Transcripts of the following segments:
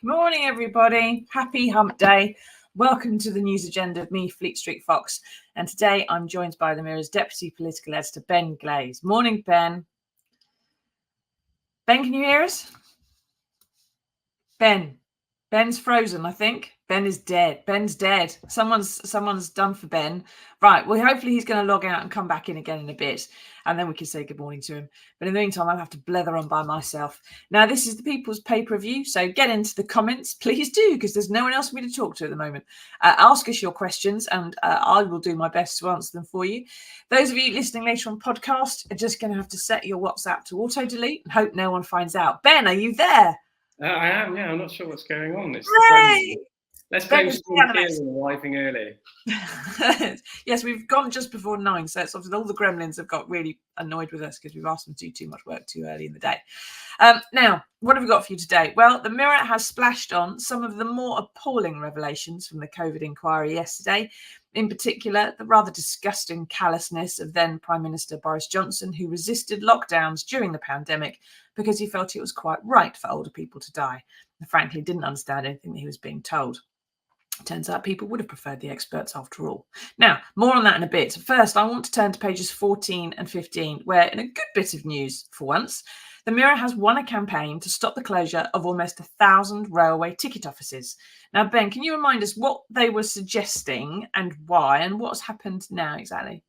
Morning, everybody. Happy hump day. Welcome to the news agenda of me, Fleet Street Fox. And today I'm joined by the Mirror's Deputy Political Editor, Ben Glaze. Morning, Ben. Ben, can you hear us? Ben's frozen, I think. Ben is dead. Ben's dead. Someone's done for Ben. Right. Well, hopefully he's going to log out and come back in again in a bit, and then we can say good morning to him. But in the meantime, I'll have to blether on by myself. Now, this is the People's Pay-Per-View, so get into the comments. Please do, because there's no one else for me to talk to at the moment. Ask us your questions, and I will do my best to answer them for you. Those of you listening later on podcast are just going to have to set your WhatsApp to auto-delete and hope no one finds out. Ben, are you there? I am, yeah. I'm not sure what's going on. Let's Ben blame Storm Keelan arriving early. Yes, we've gone just before 9, so it's obviously all the gremlins have got really annoyed with us because we've asked them to do too much work too early in the day. Now, what have we got for you today? Well, the Mirror has splashed on some of the more appalling revelations from the COVID inquiry yesterday. In particular, the rather disgusting callousness of then Prime Minister Boris Johnson, who resisted lockdowns during the pandemic because he felt it was quite right for older people to die, and frankly didn't understand anything that he was being told. Turns out people would have preferred the experts after all. Now, more on that in a bit. First, I want to turn to pages 14 and 15, where in a good bit of news for once, the Mirror has won a campaign to stop the closure of almost 1,000 railway ticket offices. Now, Ben, can you remind us what they were suggesting and why, and what's happened now exactly?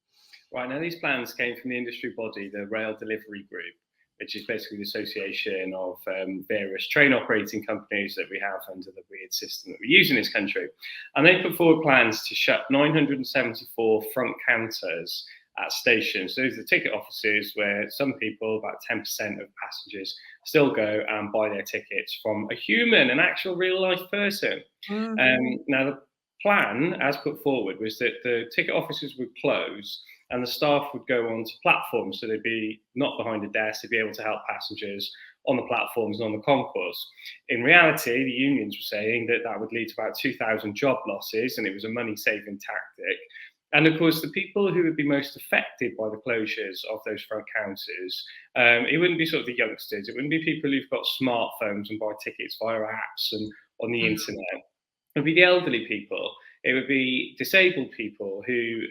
Right, now these plans came from the industry body, the Rail Delivery Group, which is basically the association of various train operating companies that we have under the weird system that we use in this country. And they put forward plans to shut 974 front counters at stations. Those are the ticket offices where some people, about 10% of passengers, still go and buy their tickets from a human, an actual real life person. Mm-hmm. Now, the plan, as put forward, was that the ticket offices would close and the staff would go onto platforms. So they'd be not behind a desk, they'd be able to help passengers on the platforms and on the concourse. In reality, the unions were saying that that would lead to about 2,000 job losses, and it was a money-saving tactic. And of course, the people who would be most affected by the closures of those front counters, it wouldn't be sort of the youngsters, it wouldn't be people who've got smartphones and buy tickets via apps and on the internet. It would be the elderly people. It would be disabled people who,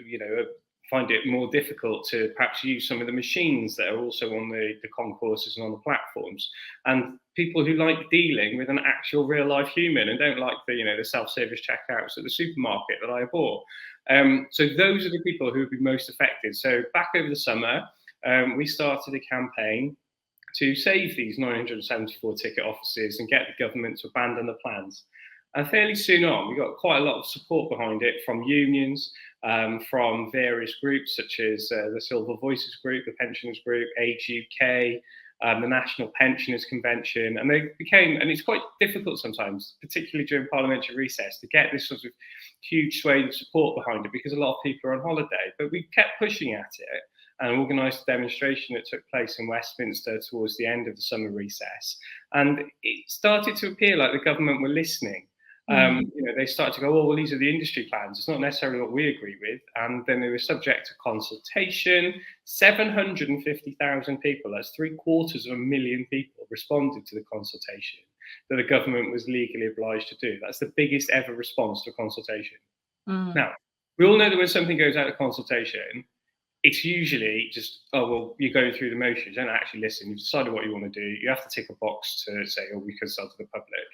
find it more difficult to perhaps use some of the machines that are also on the concourses and on the platforms, and people who like dealing with an actual real life human and don't like the self-service checkouts at the supermarket that I abhor. So those are the people who would be most affected. So back over the summer, we started a campaign to save these 974 ticket offices and get the government to abandon the plans. And fairly soon on, we got quite a lot of support behind it from unions, from various groups such as the Silver Voices Group, the Pensioners Group, Age UK, the National Pensioners Convention. And and it's quite difficult sometimes, particularly during parliamentary recess, to get this sort of huge swathe of support behind it because a lot of people are on holiday. But we kept pushing at it and organised a demonstration that took place in Westminster towards the end of the summer recess. And it started to appear like the government were listening. They started to go, well, these are the industry plans. It's not necessarily what we agree with. And then they were subject to consultation. 750,000 people, that's 750,000 people, responded to the consultation that the government was legally obliged to do. That's the biggest ever response to a consultation. Now, we all know that when something goes out of consultation, it's usually just, you're going through the motions. You don't actually listen. You've decided what you want to do. You have to tick a box to say, we consulted the public.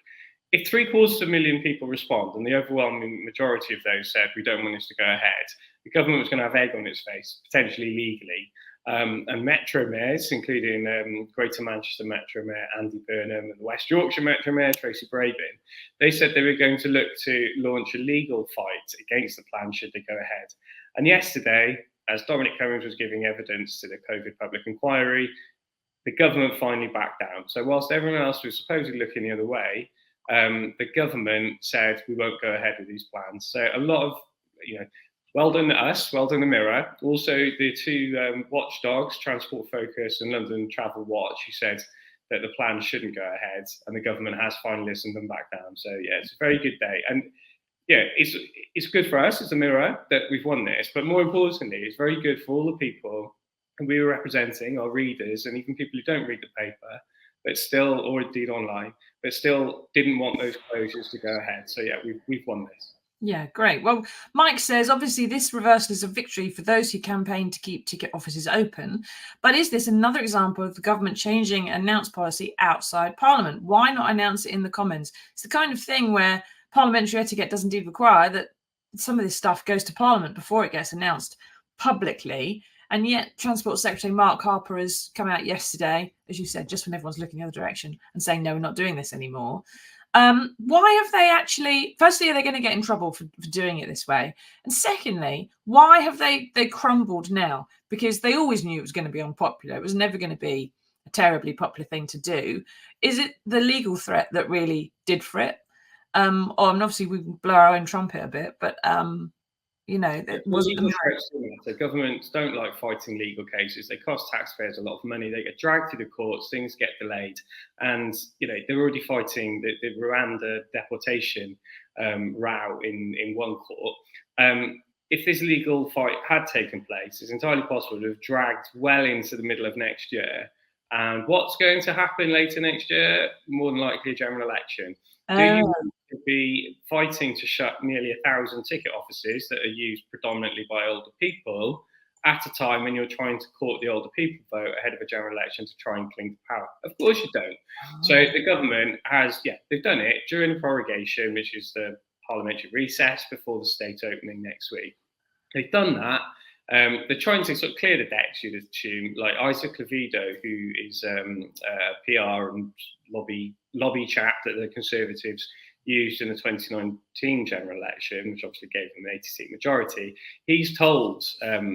If 750,000 people respond, and the overwhelming majority of those said, we don't want this to go ahead, the government was going to have egg on its face, potentially legally. And Metro mayors, including Greater Manchester Metro Mayor Andy Burnham and the West Yorkshire Metro Mayor Tracy Brabin, they said they were going to look to launch a legal fight against the plan should they go ahead. And yesterday, as Dominic Cummings was giving evidence to the COVID public inquiry, the government finally backed down. So whilst everyone else was supposedly looking the other way, the government said we won't go ahead with these plans. So a lot of, well done to us, well done the Mirror. Also the two watchdogs, Transport Focus and London Travel Watch, who said that the plan shouldn't go ahead, and the government has finally listened them back down. So yeah, it's a very good day. And yeah, it's good for us as a Mirror that we've won this, but more importantly, it's very good for all the people who we were representing, our readers, and even people who don't read the paper, but still, or indeed online, but still didn't want those closures to go ahead. So yeah, we've won this. Yeah, great. Well, Mike says, obviously, this reversal is a victory for those who campaign to keep ticket offices open. But is this another example of the government changing announced policy outside Parliament? Why not announce it in the Commons? It's the kind of thing where parliamentary etiquette does indeed require that some of this stuff goes to Parliament before it gets announced publicly. And yet, Transport Secretary Mark Harper has come out yesterday, as you said, just when everyone's looking the other direction and saying, no, we're not doing this anymore. Why have they actually, firstly, are they going to get in trouble for doing it this way? And secondly, why have they crumbled now? Because they always knew it was going to be unpopular. It was never going to be a terribly popular thing to do. Is it the legal threat that really did for it? And obviously we blow our own trumpet a bit, but that wasn't the so governments don't like fighting legal cases. They cost taxpayers a lot of money. They get dragged through the courts. Things get delayed, and they're already fighting the Rwanda deportation row in one court. If this legal fight had taken place, it's entirely possible to have dragged well into the middle of next year. And what's going to happen later next year? More than likely a general election. Do you be fighting to shut nearly 1,000 ticket offices that are used predominantly by older people at a time when you're trying to court the older people vote ahead of a general election to try and cling to power? Of course you don't. So the government has, they've done it during the prorogation, which is the parliamentary recess before the state opening next week. They've done that. They're trying to sort of clear the decks, you'd assume. Like Isaac Levido, who is a PR and lobby chap that the Conservatives used in the 2019 general election, which obviously gave them an 80-seat majority. He's told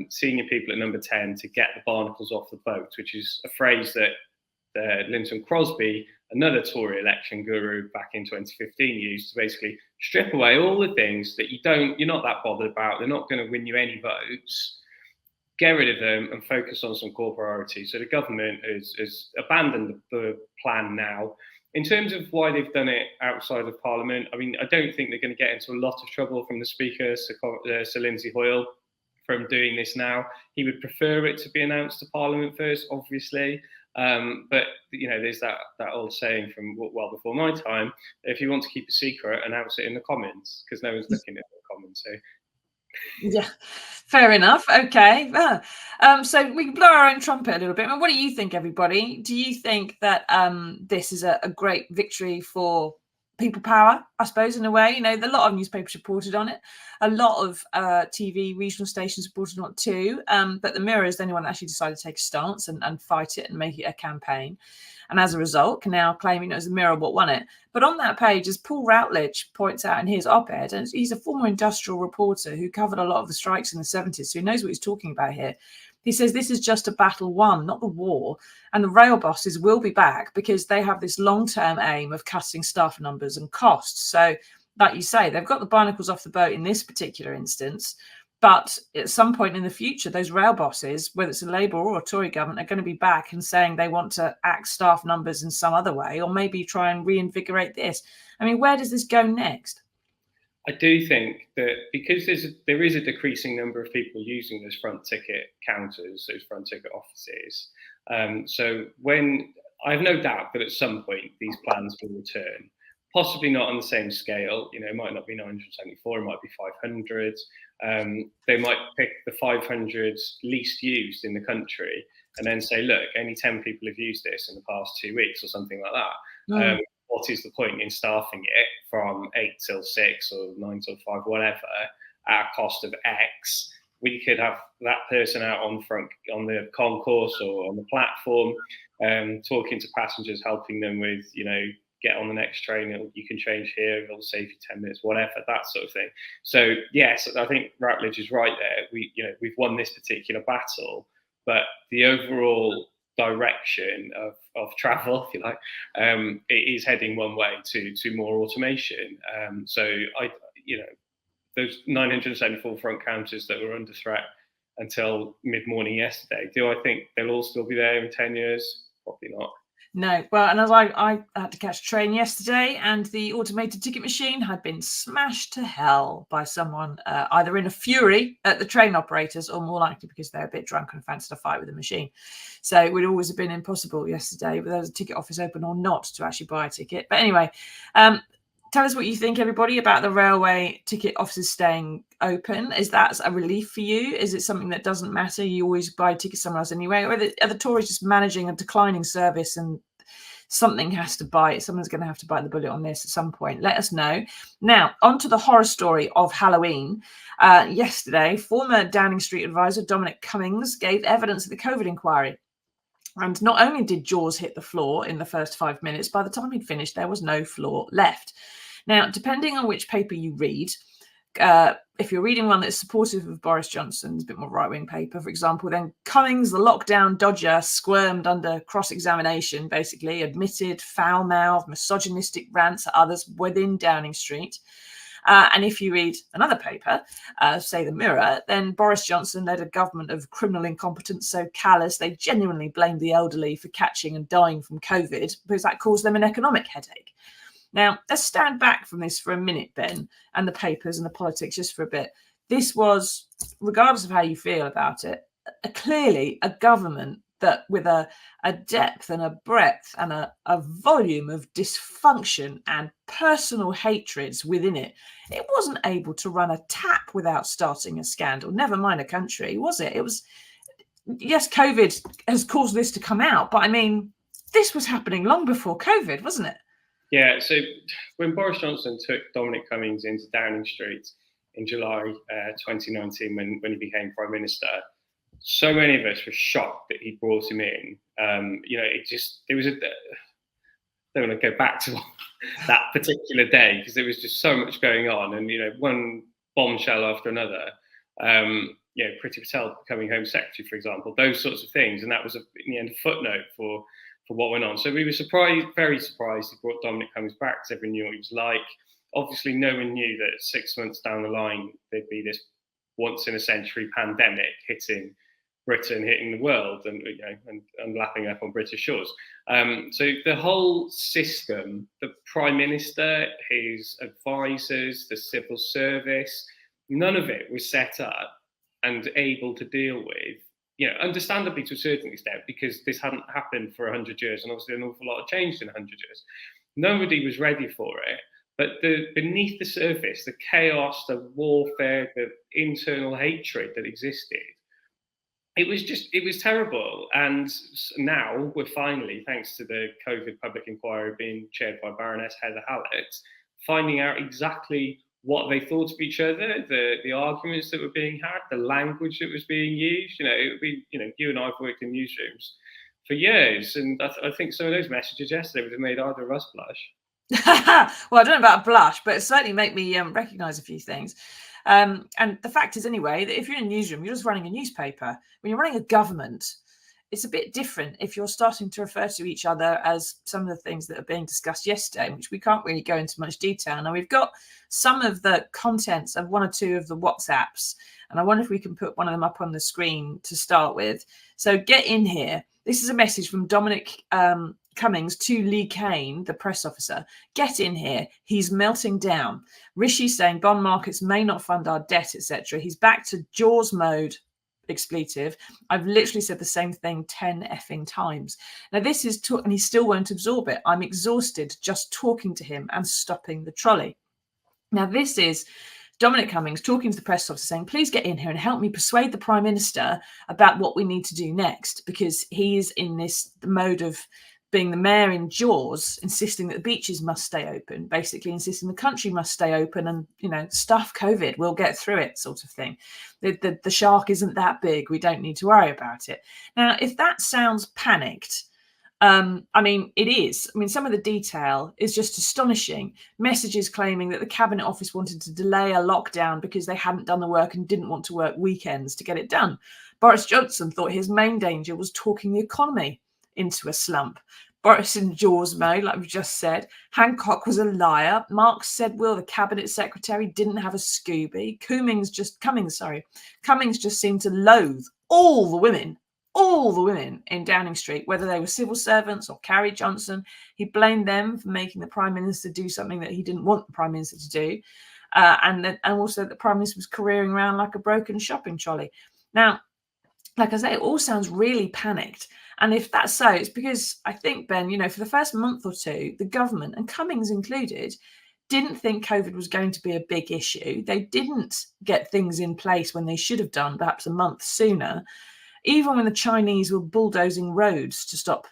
senior people at Number 10 to get the barnacles off the boat, which is a phrase that Linton Crosby, another Tory election guru back in 2015, used to basically strip away all the things that you're not that bothered about. They're not going to win you any votes. Get rid of them and focus on some core priorities. So the government has abandoned the plan now. In terms of why they've done it outside of Parliament, I mean, I don't think they're going to get into a lot of trouble from the Speaker, Sir Lindsay Hoyle, from doing this now. He would prefer it to be announced to Parliament first, obviously. But there's that old saying from well before my time: if you want to keep a secret, announce it in the Commons, because no one's looking at the Commons. So. Yeah, fair enough. Okay. So we can blow our own trumpet a little bit. I mean, what do you think, everybody? Do you think that this is a great victory for people power, I suppose, in a way? A lot of newspapers reported on it. A lot of TV regional stations reported on it too. But the Mirror is the only one that actually decided to take a stance and fight it and make it a campaign. And as a result, can now claim it was the Mirror what won it. But on that page, as Paul Routledge points out in his op-ed, and he's a former industrial reporter who covered a lot of the strikes in the 70s, so he knows what he's talking about here. He says this is just a battle won, not the war. And the rail bosses will be back because they have this long-term aim of cutting staff numbers and costs. So, like you say, they've got the barnacles off the boat in this particular instance. But at some point in the future, those rail bosses, whether it's a Labour or a Tory government, are going to be back and saying they want to axe staff numbers in some other way, or maybe try and reinvigorate this. I mean, where does this go next? I do think that because there is a decreasing number of people using those front ticket counters, those front ticket offices. So when I have no doubt that at some point these plans will return. Possibly not on the same scale. It might not be 974, it might be 500. They might pick the 500 least used in the country and then say, look, only 10 people have used this in the past 2 weeks or something like that. What is the point in staffing it from 8 till 6 or 9 till 5, whatever, at a cost of X? We could have that person out on the concourse or on the platform, talking to passengers, helping them with, get on the next train, you can change here, it'll save you 10 minutes, whatever, that sort of thing. So yes, I think Routledge is right there. We've won this particular battle, but the overall direction of travel, if you like, it is heading one way to more automation. So those 974 front counters that were under threat until mid-morning yesterday, do I think they'll all still be there in 10 years? Probably not. No. Well, and as I had to catch a train yesterday, and the automated ticket machine had been smashed to hell by someone either in a fury at the train operators or more likely because they're a bit drunk and fancied a fight with the machine. So it would always have been impossible yesterday, whether there's a ticket office open or not, to actually buy a ticket. But anyway, tell us what you think, everybody, about the railway ticket offices staying open. Is that a relief for you? Is it something that doesn't matter? You always buy tickets somewhere else anyway? Or are the Tories just managing a declining service and someone's going to have to bite the bullet on this at some point? Let us know. Now, on to the horror story of Halloween. Yesterday, former Downing Street advisor Dominic Cummings gave evidence at the COVID inquiry. And not only did jaws hit the floor in the first 5 minutes, by the time he'd finished, there was no floor left. Now, depending on which paper you read, if you're reading one that's supportive of Boris Johnson's, a bit more right-wing paper, for example, then Cummings, the lockdown dodger, squirmed under cross-examination, basically admitted foul-mouthed, misogynistic rants at others within Downing Street. And if you read another paper, say the Mirror, then Boris Johnson led a government of criminal incompetence so callous they genuinely blamed the elderly for catching and dying from COVID because that caused them an economic headache. Now, let's stand back from this for a minute, Ben, and the papers and the politics just for a bit. This was, regardless of how you feel about it, clearly a government that with a depth and a breadth and a volume of dysfunction and personal hatreds within it, it wasn't able to run a tap without starting a scandal, never mind a country, was it? It was, yes, COVID has caused this to come out, but I mean, this was happening long before COVID, wasn't it? Yeah, so when Boris Johnson took Dominic Cummings into Downing Street in July 2019, when he became Prime Minister, so many of us were shocked that he brought him in. I don't want to go back to that particular day because there was just so much going on, and one bombshell after another. Priti Patel becoming Home Secretary, for example, those sorts of things, and that was in the end a footnote for what went on. So we were surprised, very surprised, he brought Dominic Cummings back because everyone knew what he was like. Obviously, no one knew that 6 months down the line there'd be this once-in-a-century pandemic hitting Britain, hitting the world, and lapping up on British shores. So the whole system, the Prime Minister, his advisors, the civil service, none of it was set up and able to deal with, understandably to a certain extent, because this hadn't happened for 100 years, and obviously an awful lot of changed in 100 years. Nobody was ready for it. But beneath the surface, the chaos, the warfare, the internal hatred that existed, it was terrible. And now we're finally, thanks to the COVID public inquiry being chaired by Baroness Heather Hallett, finding out exactly what they thought of each other, the arguments that were being had, the language that was being used. You and I have worked in newsrooms for years, and I think some of those messages yesterday would have made either of us blush. Well, I don't know about blush, but it certainly made me recognise a few things. And the fact is, anyway, that if you're in a newsroom, you're just running a newspaper. When you're running a government, it's a bit different if you're starting to refer to each other as some of the things that are being discussed yesterday, which we can't really go into much detail. Now, we've got some of the contents of one or two of the WhatsApps, and I wonder if we can put one of them up on the screen to start with. So get in here. This is a message from Dominic Cummings to Lee Kane, the press officer. Get in here. He's melting down. Rishi saying bond markets may not fund our debt, etc. He's back to Jaws mode. Expletive. I've literally said the same thing 10 effing times. Now this is and he still won't absorb it. I'm exhausted just talking to him and stopping the trolley. Now this is Dominic Cummings talking to the press officer saying, please get in here and help me persuade the Prime Minister about what we need to do next, because he is in the mode of being the mayor in Jaws, insisting that the beaches must stay open, basically insisting the country must stay open and, stuff COVID, we'll get through it, sort of thing. The shark isn't that big. We don't need to worry about it. Now, if that sounds panicked, it is. Some of the detail is just astonishing. Messages claiming that the Cabinet Office wanted to delay a lockdown because they hadn't done the work and didn't want to work weekends to get it done. Boris Johnson thought his main danger was talking the economy into a slump. Boris in Jaws mode, like we've just said. Hancock was a liar. Mark Sedwill, the cabinet secretary, didn't have a Scooby. Cummings just seemed to loathe all the women all the women in Downing Street, whether they were civil servants or Carrie Johnson. He blamed them for making the Prime Minister do something that he didn't want the Prime Minister to do. And also the Prime Minister was careering around like a broken shopping trolley. Now, like I say, it all sounds really panicked. And if that's so, it's because I think, Ben, for the first month or two, the government, and Cummings included, didn't think COVID was going to be a big issue. They didn't get things in place when they should have done, perhaps a month sooner. Even when the Chinese were bulldozing roads to stop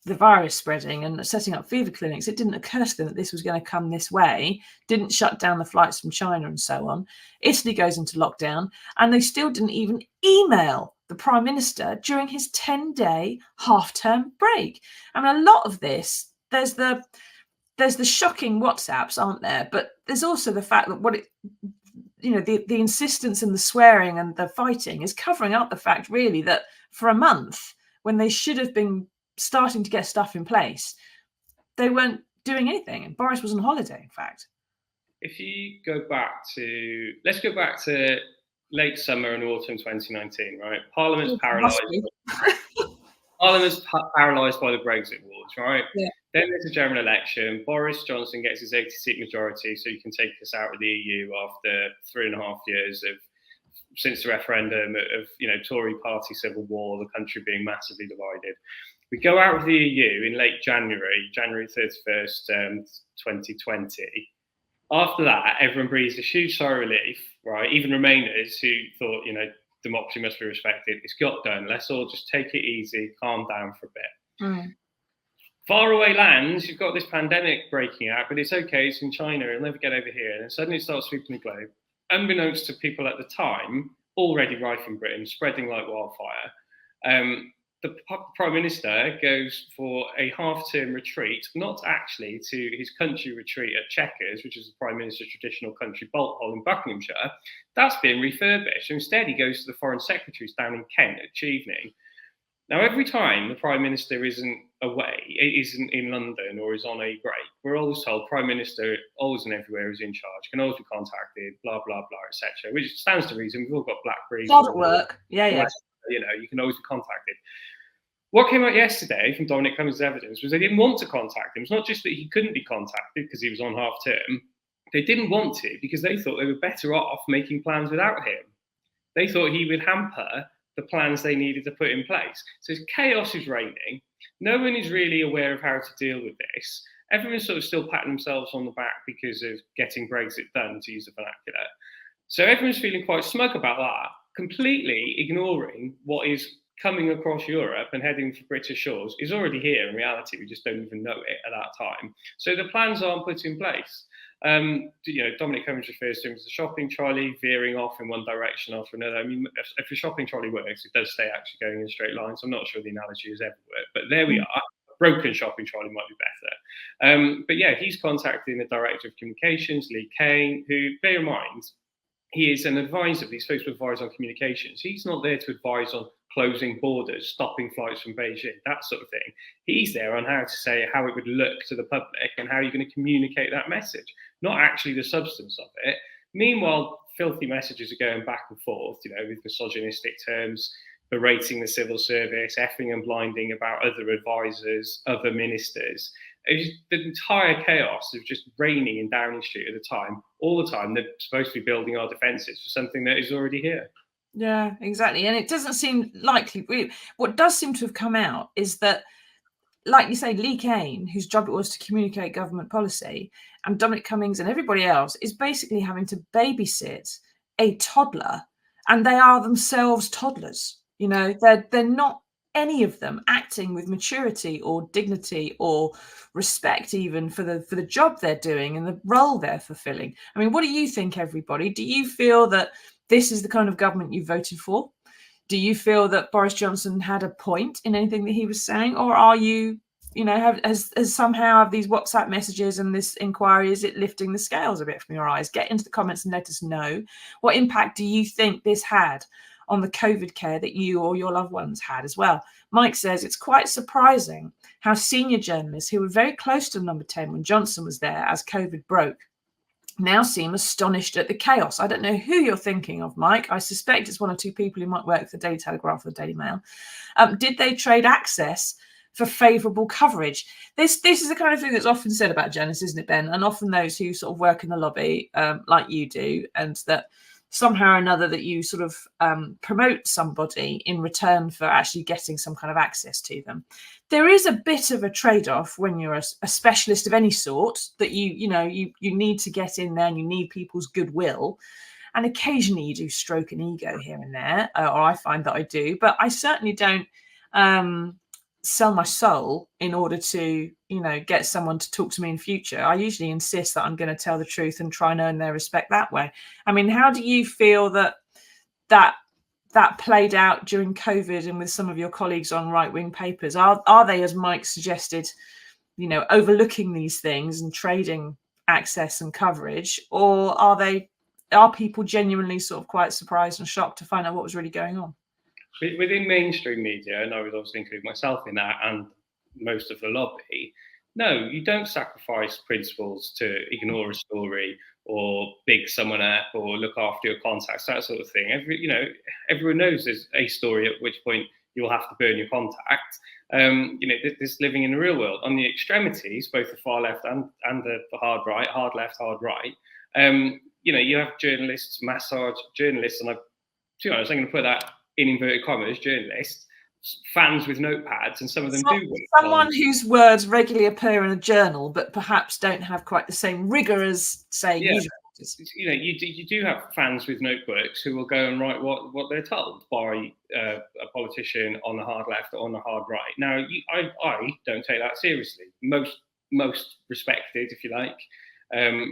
the virus spreading and setting up fever clinics, it didn't occur to them that this was going to come this way, didn't shut down the flights from China and so on. Italy goes into lockdown, and they still didn't even email the Prime Minister during his 10-day half-term break. I mean, a lot of this, there's the shocking WhatsApps, aren't there? But there's also the fact that the insistence and the swearing and the fighting is covering up the fact, really, that for a month, when they should have been starting to get stuff in place, they weren't doing anything. And Boris was on holiday, in fact. If you let's go back to late summer and autumn 2019, right? Parliament's paralysed. Parliament's paralysed by the Brexit wars, right? Yeah. Then there's a general election. Boris Johnson gets his 80-seat majority, so you can take us out of the EU after 3.5 years since the referendum of Tory party civil war, the country being massively divided. We go out of the EU in late January 31st, 2020. After that, everyone breathes a huge sigh of relief, right? Even Remainers who thought, democracy must be respected. It's got done. Let's all just take it easy, calm down for a bit. Mm. Far away lands, you've got this pandemic breaking out, but it's okay. It's in China. It'll never get over here. And then suddenly it starts sweeping the globe. Unbeknownst to people at the time, already rife in Britain, spreading like wildfire. The Prime Minister goes for a half-term retreat, not actually to his country retreat at Chequers, which is the Prime Minister's traditional country bolt hole in Buckinghamshire. That's been refurbished. Instead, he goes to the Foreign Secretary's down in Kent at Chevenix. Now, every time the Prime Minister isn't in London or is on a break, we're always told Prime Minister always and everywhere is in charge, can always be contacted, blah, blah, blah, etc. Which stands to reason. We've all got BlackBerries. Hard at work. Yeah. You can always be contacted. What came out yesterday from Dominic Cummings' evidence was they didn't want to contact him. It's not just that he couldn't be contacted because he was on half term. They didn't want to because they thought they were better off making plans without him. They thought he would hamper the plans they needed to put in place. So chaos is reigning. No one is really aware of how to deal with this. Everyone's sort of still patting themselves on the back because of getting Brexit done, to use the vernacular. So everyone's feeling quite smug about that, completely ignoring what is coming across Europe and heading for British shores is already here in reality. We just don't even know it at that time. So the plans aren't put in place. Dominic Cummings refers to him as the shopping trolley, veering off in one direction after another. I mean, if a shopping trolley works, it does stay actually going in straight lines. I'm not sure the analogy has ever worked, but there we are. A broken shopping trolley might be better. But yeah, he's contacting the Director of Communications, Lee Kane, who, bear in mind, he is an advisor, but he's supposed to advise on communications. He's not there to advise on closing borders, stopping flights from Beijing, that sort of thing. He's there on how to say how it would look to the public and how you're going to communicate that message, not actually the substance of it. Meanwhile, filthy messages are going back and forth, with misogynistic terms, berating the civil service, effing and blinding about other advisors, other ministers. It's the entire chaos of just reigning in Downing Street at the time, all the time. They're supposed to be building our defences for something that is already here. Yeah, exactly. And it doesn't seem likely. What does seem to have come out is that, like you say, Lee Kane, whose job it was to communicate government policy, and Dominic Cummings and everybody else is basically having to babysit a toddler, and they are themselves toddlers. They're not, any of them, acting with maturity or dignity or respect even for the job they're doing and the role they're fulfilling. I mean, what do you think, everybody? Do you feel that this is the kind of government you voted for? Do you feel that Boris Johnson had a point in anything that he was saying? Or are you, has somehow these WhatsApp messages and this inquiry, is it lifting the scales a bit from your eyes? Get into the comments and let us know. What impact do you think this had on the COVID care that you or your loved ones had as well? Mike says it's quite surprising how senior journalists who were very close to number 10 when Johnson was there as COVID broke now seem astonished at the chaos. I don't know who you're thinking of, Mike. I suspect it's one or two people who might work for the Daily Telegraph or the Daily Mail. Did they trade access for favourable coverage? This is the kind of thing that's often said about journalists, isn't it, Ben? And often those who sort of work in the lobby, like you do, and that somehow or another that you sort of promote somebody in return for actually getting some kind of access to them. There is a bit of a trade-off when you're a specialist of any sort, that you need to get in there and you need people's goodwill. And occasionally you do stroke an ego here and there, or I find that I do, but I certainly don't sell my soul in order to, get someone to talk to me in future. I usually insist that I'm going to tell the truth and try and earn their respect that way. I mean, how do you feel that played out during COVID and with some of your colleagues on right-wing papers? Are they, as Mike suggested, overlooking these things and trading access and coverage, or are people genuinely sort of quite surprised and shocked to find out what was really going on? Within mainstream media, and I would obviously include myself in that, and most of the lobby, no, you don't sacrifice principles to ignore a story or big someone up or look after your contacts, that sort of thing. Everyone knows there's a story at which point you'll have to burn your contact. This living in the real world. On the extremities, both the far left and the hard right, hard left, hard right, you have journalists, massage journalists, and to be honest, I'm going to put that in inverted commas, journalists, fans with notepads, and some of them do. Someone whose words regularly appear in a journal, but perhaps don't have quite the same rigour as, say, news reporters. You do have fans with notebooks who will go and write what they're told by a politician on the hard left or on the hard right. Now, I don't take that seriously. Most respected, if you like,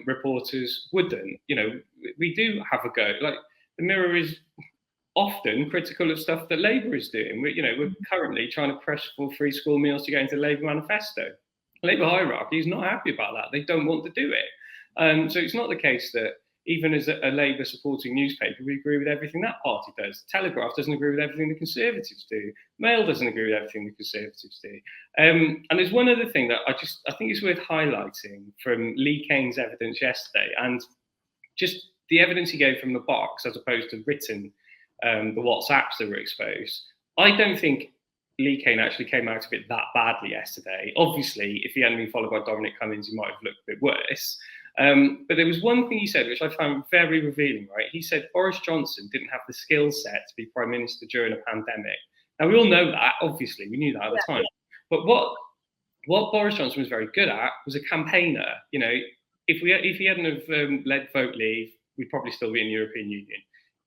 reporters wouldn't. We do have a go. Like, the Mirror is often critical of stuff that Labour is doing. We're currently trying to press for free school meals to go into the Labour manifesto. Labour hierarchy is not happy about that. They don't want to do it. So it's not the case that even as a Labour supporting newspaper, we agree with everything that party does. Telegraph doesn't agree with everything the Conservatives do. Mail doesn't agree with everything the Conservatives do. And there's one other thing that I think is worth highlighting from Lee Kane's evidence yesterday, and just the evidence he gave from the box as opposed to written, the WhatsApps that were exposed. I don't think Lee Kane actually came out of it that badly yesterday. Obviously, if he hadn't been followed by Dominic Cummings, he might have looked a bit worse. But there was one thing he said, which I found very revealing, right? He said Boris Johnson didn't have the skill set to be Prime Minister during a pandemic. Now, we all know that, obviously. We knew that at the time. But what Boris Johnson was very good at was a campaigner. If he hadn't have led Vote Leave, we'd probably still be in the European Union.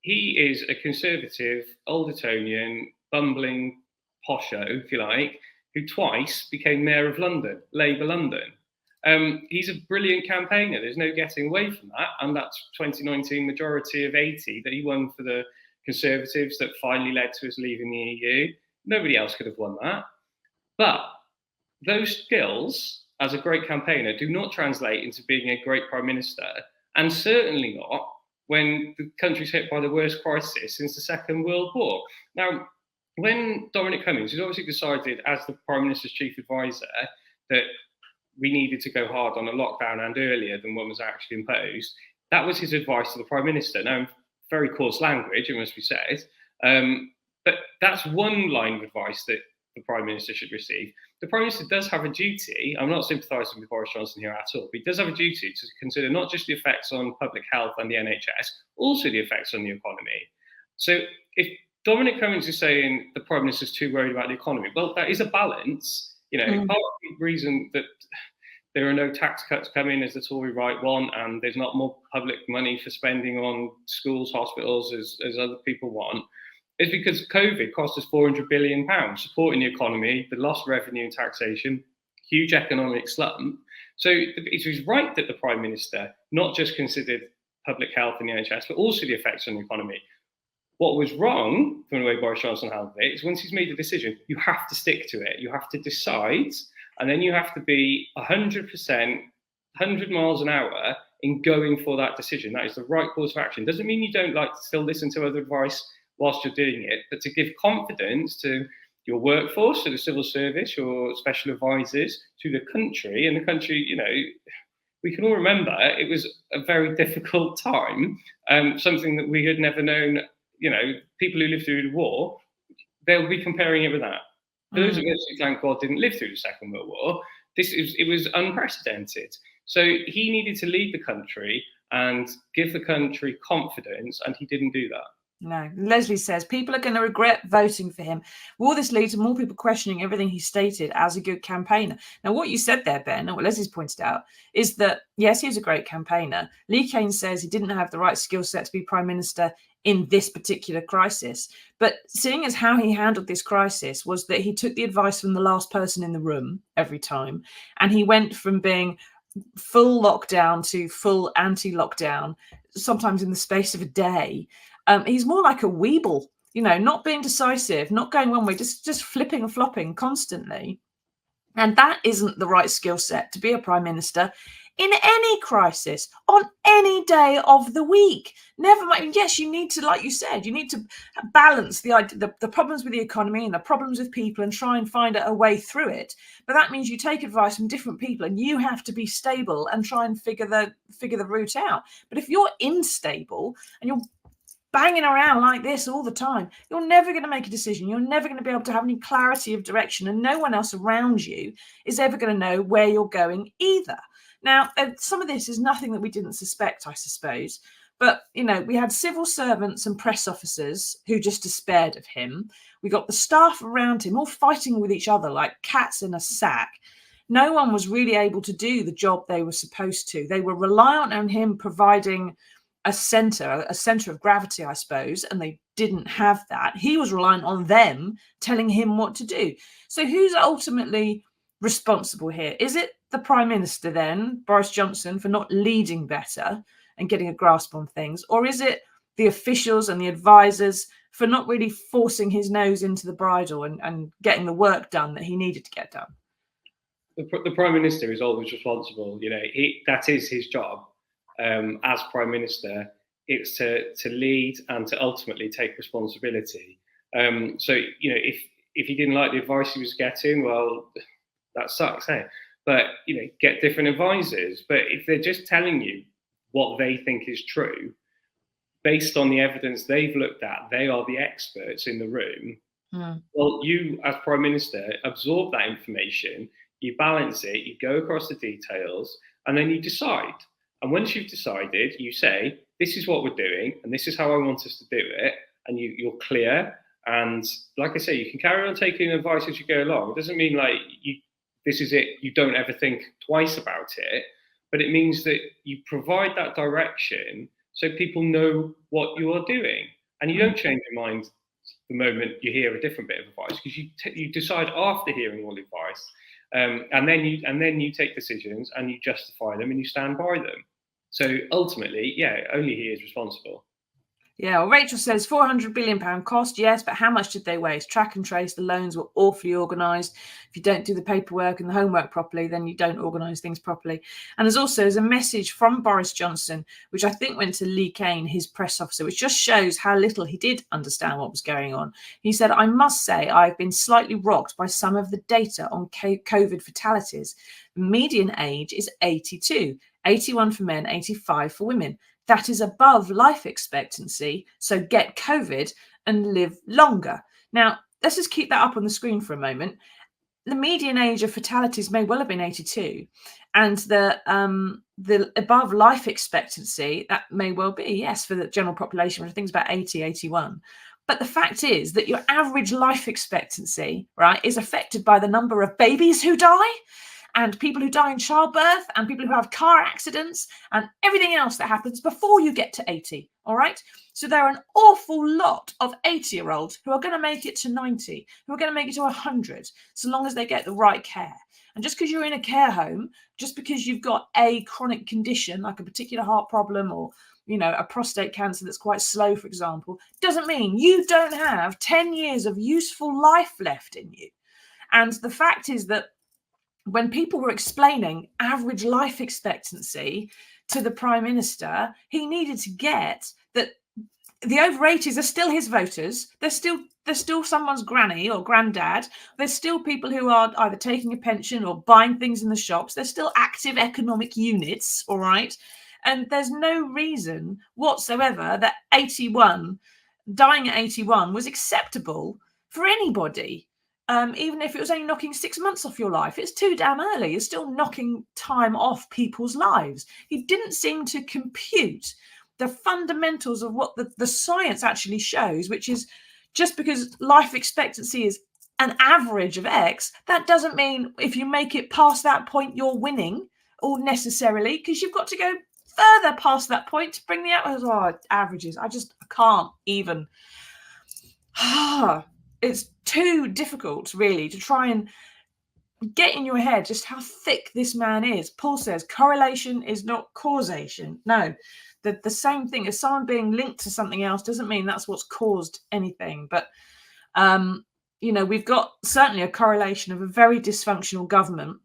He is a conservative, old Etonian, bumbling posho, if you like, who twice became Mayor of London, Labour London. He's a brilliant campaigner. There's no getting away from that. And that's 2019 majority of 80 that he won for the Conservatives that finally led to us leaving the EU. Nobody else could have won that. But those skills as a great campaigner do not translate into being a great Prime Minister, and certainly not when the country's hit by the worst crisis since the Second World War. Now, when Dominic Cummings, who's obviously decided as the Prime Minister's chief advisor that we needed to go hard on a lockdown and earlier than one was actually imposed, that was his advice to the Prime Minister. Now, very coarse language, it must be said, but that's one line of advice that the Prime Minister should receive. The Prime Minister does have a duty, I'm not sympathising with Boris Johnson here at all, but he does have a duty to consider not just the effects on public health and the NHS, also the effects on the economy. So if Dominic Cummings is saying the Prime Minister's too worried about the economy, well, that is a balance. Part of the reason that there are no tax cuts coming as the Tory right want, and there's not more public money for spending on schools, hospitals as other people want, is because COVID cost us £400 billion, supporting the economy, the lost revenue and taxation, huge economic slump. So it was right that the Prime Minister not just considered public health and the NHS, but also the effects on the economy. What was wrong from the way Boris Johnson handled it is once he's made a decision, you have to stick to it. You have to decide, and then you have to be 100%, 100 miles an hour in going for that decision. That is the right course of action. Doesn't mean you don't like to still listen to other advice whilst you're doing it, but to give confidence to your workforce, to the civil service, your special advisors, to the country, and the country, we can all remember it was a very difficult time, something that we had never known. People who lived through the war, they'll be comparing it with that. For those of us who, thank God, didn't live through the Second World War, it was unprecedented. So he needed to lead the country and give the country confidence, and he didn't do that. No. Leslie says people are going to regret voting for him. Will this lead to more people questioning everything he stated as a good campaigner? Now, what you said there, Ben, and what Leslie's pointed out, is that, yes, he was a great campaigner. Lee Kane says he didn't have the right skill set to be Prime Minister in this particular crisis. But seeing as how he handled this crisis was that he took the advice from the last person in the room every time, and he went from being full lockdown to full anti-lockdown, sometimes in the space of a day. He's more like a weeble, not being decisive, not going one way, just flipping and flopping constantly. And that isn't the right skill set to be a prime minister in any crisis, on any day of the week. Never mind. Yes, you need to, like you said, you need to balance the problems with the economy and the problems with people and try and find a way through it. But that means you take advice from different people and you have to be stable and try and figure the route out. But if you're unstable and you're banging around like this all the time, you're never going to make a decision. You're never going to be able to have any clarity of direction, and no one else around you is ever going to know where you're going either. Now, some of this is nothing that we didn't suspect, I suppose. But, we had civil servants and press officers who just despaired of him. We got the staff around him all fighting with each other like cats in a sack. No one was really able to do the job they were supposed to. They were reliant on him providing a center of gravity, I suppose, and they didn't have that. He was reliant on them telling him what to do. So who's ultimately responsible here? Is it the Prime Minister then, Boris Johnson, for not leading better and getting a grasp on things? Or is it the officials and the advisors for not really forcing his nose into the bridle and getting the work done that he needed to get done? The Prime Minister is always responsible. That is his job. As Prime Minister, it's to lead and to ultimately take responsibility. So, if he didn't like the advice he was getting, well, that sucks, hey? But, get different advisors. But if they're just telling you what they think is true, based on the evidence they've looked at, they are the experts in the room. Well, you, as Prime Minister, absorb that information, you balance it, you go across the details, and then you decide. And once you've decided, you say, this is what we're doing, and this is how I want us to do it, and you're clear. And like I say, you can carry on taking advice as you go along. It doesn't mean this is it, you don't ever think twice about it, but it means that you provide that direction so people know what you are doing. And you don't change your mind the moment you hear a different bit of advice, because you decide after hearing all the advice, and then you take decisions and you justify them and you stand by them. So ultimately, only he is responsible. Yeah, well, Rachel says £400 billion cost, yes, but how much did they waste? Track and trace, the loans were awfully organised. If you don't do the paperwork and the homework properly, then you don't organise things properly. And there's a message from Boris Johnson, which I think went to Lee Kane, his press officer, which just shows how little he did understand what was going on. He said, I must say I've been slightly rocked by some of the data on COVID fatalities. The median age is 82, 81 for men, 85 for women. That is above life expectancy. So get COVID and live longer. Now, let's just keep that up on the screen for a moment. The median age of fatalities may well have been 82. And the above life expectancy, that may well be, yes, for the general population, which I think is about 80, 81. But the fact is that your average life expectancy, right, is affected by the number of babies who die, and people who die in childbirth, and people who have car accidents, and everything else that happens before you get to 80, all right? So there are an awful lot of 80-year-olds who are going to make it to 90, who are going to make it to 100, so long as they get the right care. And just because you're in a care home, just because you've got a chronic condition, like a particular heart problem or, a prostate cancer that's quite slow, for example, doesn't mean you don't have 10 years of useful life left in you. And the fact is that when people were explaining average life expectancy to the Prime Minister, he needed to get that the over 80s are still his voters. They're still There's still someone's granny or granddad. There's still people who are either taking a pension or buying things in the shops. There's still active economic units, all right? And there's no reason whatsoever that dying at 81 was acceptable for anybody. Even if it was only knocking 6 months off your life, it's too damn early. It's still knocking time off people's lives. He didn't seem to compute the fundamentals of what the science actually shows, which is just because life expectancy is an average of X, that doesn't mean if you make it past that point, you're winning, or necessarily, because you've got to go further past that point to bring the averages. I can't even. It's too difficult, really, to try and get in your head just how thick this man is. Paul says correlation is not causation. No, the same thing as someone being linked to something else doesn't mean that's what's caused anything. But, we've got certainly a correlation of a very dysfunctional government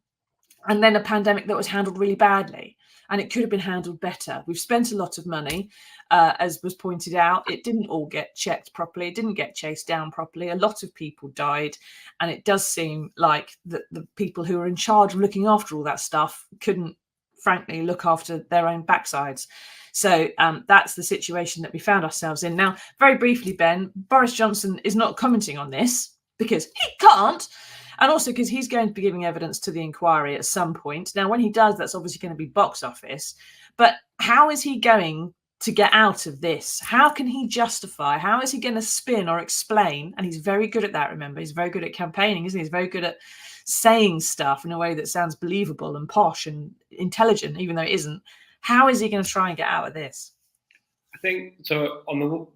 and then a pandemic that was handled really badly. And it could have been handled better. We've spent a lot of money, as was pointed out. It didn't all get checked properly. It didn't get chased down properly. A lot of people died. And it does seem like the people who are in charge of looking after all that stuff couldn't, frankly, look after their own backsides. So that's the situation that we found ourselves in. Now, very briefly, Ben, Boris Johnson is not commenting on this because he can't. And also because he's going to be giving evidence to the inquiry at some point. Now, when he does, that's obviously going to be box office. But how is he going to get out of this? How can he justify? How is he going to spin or explain? And he's very good at that, remember. He's very good at campaigning, isn't he? He's very good at saying stuff in a way that sounds believable and posh and intelligent, even though it isn't. How is he going to try and get out of this? I think, so on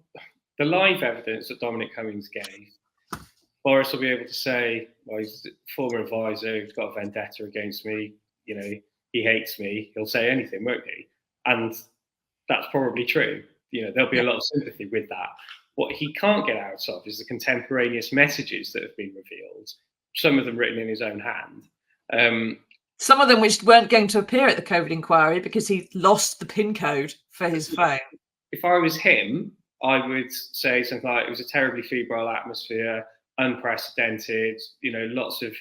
the live evidence that Dominic Cummings gave, Boris will be able to say, well, he's a former advisor, he's got a vendetta against me, he hates me, he'll say anything, won't he? And that's probably true. There'll be a lot of sympathy with that. What he can't get out of is the contemporaneous messages that have been revealed, some of them written in his own hand. Some of them which weren't going to appear at the COVID inquiry because he lost the PIN code for his phone. If I was him, I would say something like, it was a terribly febrile atmosphere, unprecedented, lots of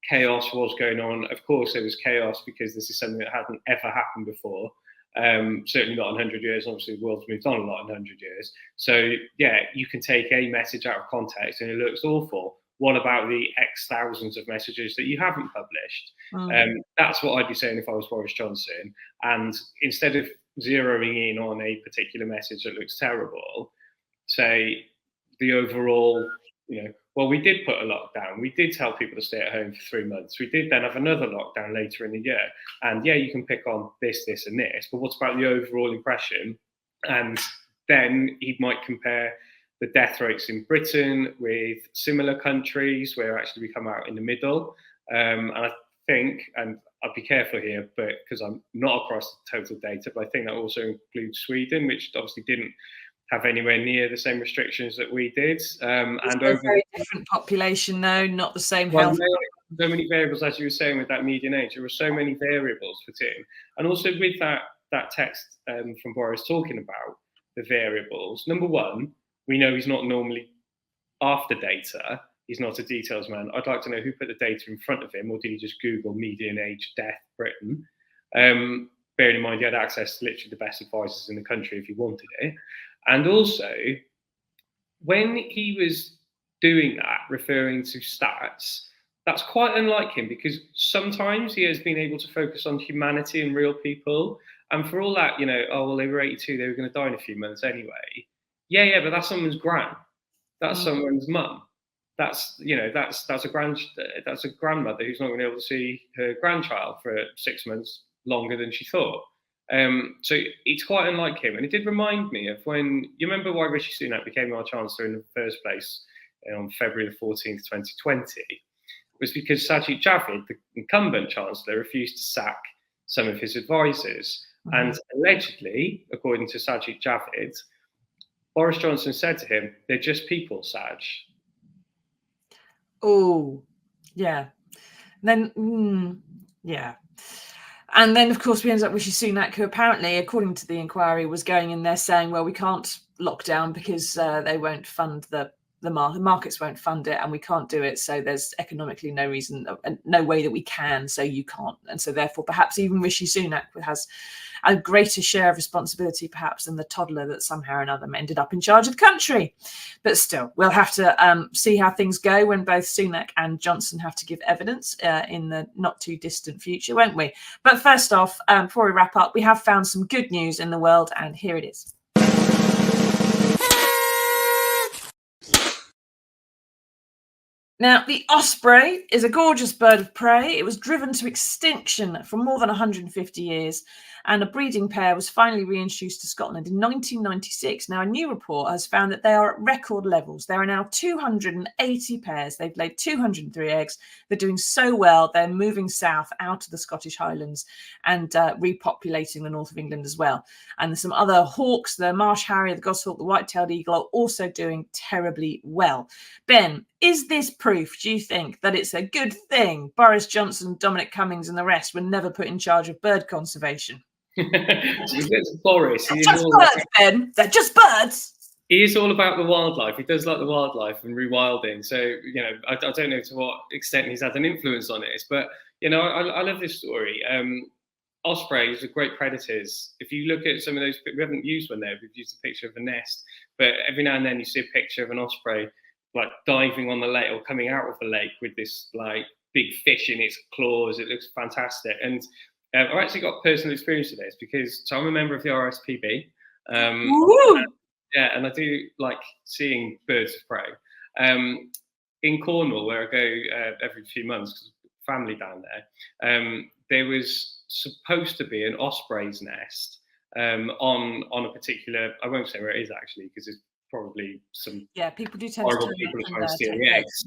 chaos was going on. Of course, there was chaos because this is something that hadn't ever happened before. Certainly not in 100 years. Obviously, the world's moved on a lot in 100 years. So, yeah, you can take a message out of context and it looks awful. What about the X thousands of messages that you haven't published? That's what I'd be saying if I was Boris Johnson. And instead of zeroing in on a particular message that looks terrible, say the overall, well, we did put a lockdown. We did tell people to stay at home for 3 months. We did then have another lockdown later in the year. And yeah, you can pick on this, this, and this, but what about the overall impression? And then he might compare the death rates in Britain with similar countries where actually we come out in the middle. And I think, and I'll be careful here, but because I'm not across the total data, but I think that also includes Sweden, which obviously didn't have anywhere near the same restrictions that we did. And a very different population, though, not the same health. So many variables, as you were saying, with that median age. There were so many variables for Tim. And also with that text from Boris talking about the variables, number one, we know he's not normally after data. He's not a details man. I'd like to know who put the data in front of him, or did he just Google median age death Britain? Bearing in mind he had access to literally the best advisors in the country if he wanted it. And also, when he was doing that, referring to stats, that's quite unlike him, because sometimes he has been able to focus on humanity and real people. And for all that, oh, well, they were 82, they were going to die in a few months anyway. Yeah, but that's someone's gran. That's someone's mum. That's a grandmother who's not going to be able to see her grandchild for 6 months longer than she thought. So it's quite unlike him. And it did remind me of when, you remember why Rishi Sunak became our Chancellor in the first place on February the 14th, 2020? It was because Sajid Javid, the incumbent Chancellor, refused to sack some of his advisors. And allegedly, according to Sajid Javid, Boris Johnson said to him, "They're just people, Saj." Oh, yeah. Then, yeah. And then, of course, we ended up with Rishi Sunak, who apparently, according to the inquiry, was going in there saying, well, we can't lock down because they won't fund the the markets won't fund it, and we can't do it. So there's economically no reason, no way that we can. So you can't, and so therefore, perhaps even Rishi Sunak has a greater share of responsibility, perhaps, than the toddler that somehow or another ended up in charge of the country. But still, we'll have to see how things go when both Sunak and Johnson have to give evidence in the not too distant future, won't we? But first off, before we wrap up, we have found some good news in the world, and here it is. Now, the osprey is a gorgeous bird of prey. It was driven to extinction for more than 150 years, and a breeding pair was finally reintroduced to Scotland in 1996. Now, a new report has found that they are at record levels. There are now 280 pairs. They've laid 203 eggs. They're doing so well. They're moving south out of the Scottish Highlands and repopulating the north of England as well. And there's some other hawks, the marsh harrier, the goshawk, the white-tailed eagle, are also doing terribly well. Ben, is this proof, do you think, that it's a good thing Boris Johnson, Dominic Cummings and the rest were never put in charge of bird conservation? Boris. They're just birds, Ben. They're just birds. He is all about the wildlife. He does like the wildlife and rewilding. So, you know, I don't know to what extent he's had an influence on it. But, you know, I love this story. Ospreys are great predators. If you look at some of those, we haven't used one there. We've used a picture of a nest. But every now and then you see a picture of an osprey like diving on the lake or coming out of the lake with this like big fish in its claws. It looks fantastic. And I've actually got personal experience with this because so I'm a member of the RSPB. And I do like seeing birds of prey. In Cornwall, where I go every few months, because family down there, there was supposed to be an osprey's nest on a particular, I won't say where it is actually, because it's probably some people do tend horrible to people trying to steal the eggs.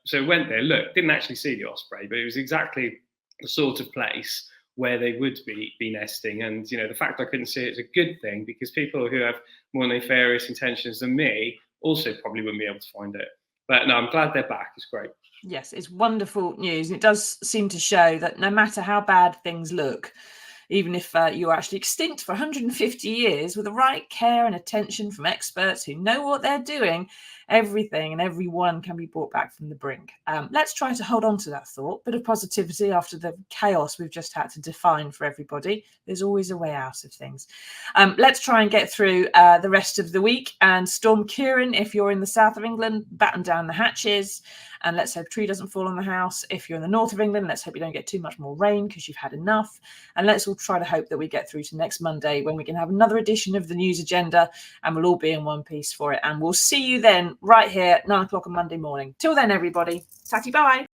So I went there, didn't actually see the osprey, but it was exactly the sort of place where they would be nesting. And you know, the fact I couldn't see it is a good thing, because people who have more nefarious intentions than me also probably wouldn't be able to find it. But no, I'm glad they're back. It's great. Yes, it's wonderful news. It does seem to show that no matter how bad things look, even if you're actually extinct for 150 years, with the right care and attention from experts who know what they're doing, everything and everyone can be brought back from the brink. Let's try to hold on to that thought. Bit of positivity after the chaos we've just had to define for everybody. There's always a way out of things. Let's try and get through the rest of the week. And Storm Kieran, if you're in the south of England, batten down the hatches. And let's hope a tree doesn't fall on the house. If you're in the north of England, let's hope you don't get too much more rain because you've had enough. And let's all try to hope that we get through to next Monday, when we can have another edition of the news agenda and we'll all be in one piece for it. And we'll see you then right here, 9 o'clock on Monday morning. Till then, everybody. Tatty bye.